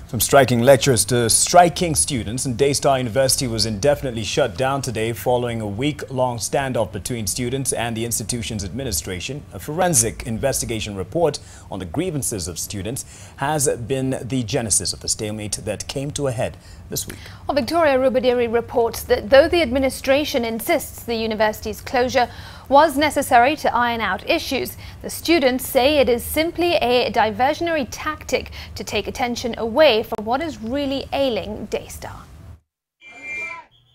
From striking lecturers to striking students, and Daystar University was indefinitely shut down today following a week-long standoff between students and the institution's administration. A forensic investigation report on the grievances of students has been the genesis of the stalemate that came to a head this week. Well, Victoria Rubadiri reports that though the administration insists the university's closure was necessary to iron out issues, the students say it is simply a diversionary tactic to take attention away from what is really ailing Daystar.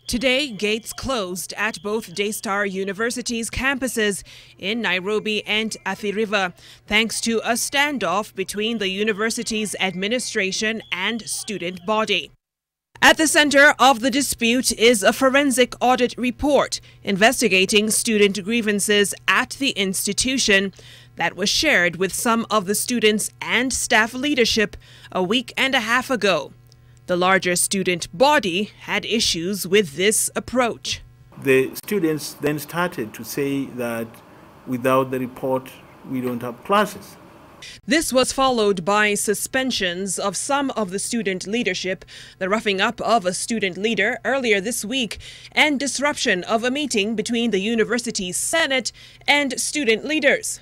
Today, gates closed at both Daystar University's campuses in Nairobi and Athi River, thanks to a standoff between the university's administration and student body. At the center of the dispute is a forensic audit report investigating student grievances at the institution that was shared with some of the students and staff leadership a week and a half ago. The larger student body had issues with this approach. The students then started to say that without the report, we don't have classes. This was followed by suspensions of some of the student leadership, the roughing up of a student leader earlier this week, and disruption of a meeting between the university's senate and student leaders.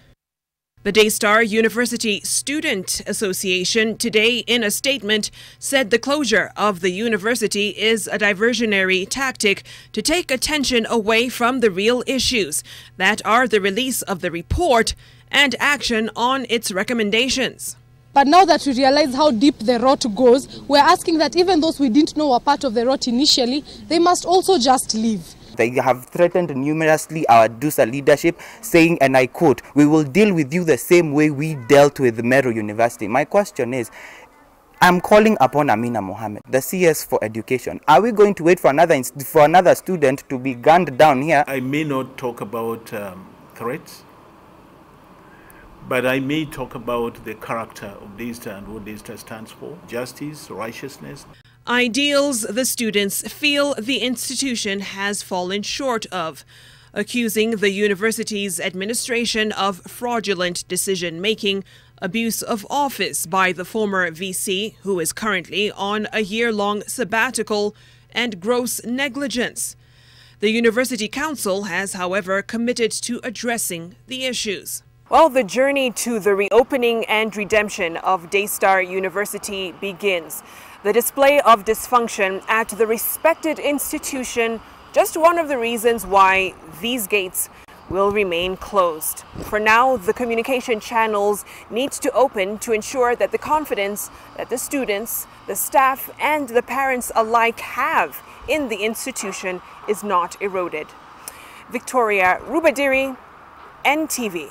The Daystar University Student Association today in a statement said the closure of the university is a diversionary tactic to take attention away from the real issues that are the release of the report and action on its recommendations. But now that we realize how deep the rot goes, we're asking that even those we didn't know were part of the rot initially, they must also just leave. They have threatened numerously our DUSA leadership, saying, and I quote, "We will deal with you the same way we dealt with Meru University." My question is, I'm calling upon Amina Mohammed, the CS for Education. Are we going to wait for another student to be gunned down here? I may not talk about threats, but I may talk about the character of Daystar and what Daystar stands for: justice, righteousness. Ideals the students feel the institution has fallen short of, accusing the university's administration of fraudulent decision-making, abuse of office by the former VC, who is currently on a year-long sabbatical, and gross negligence. The University Council has, however, committed to addressing the issues. Well, the journey to the reopening and redemption of Daystar University begins. The display of dysfunction at the respected institution, just one of the reasons why these gates will remain closed. For now, the communication channels need to open to ensure that the confidence that the students, the staff, and the parents alike have in the institution is not eroded. Victoria Rubadiri, NTV.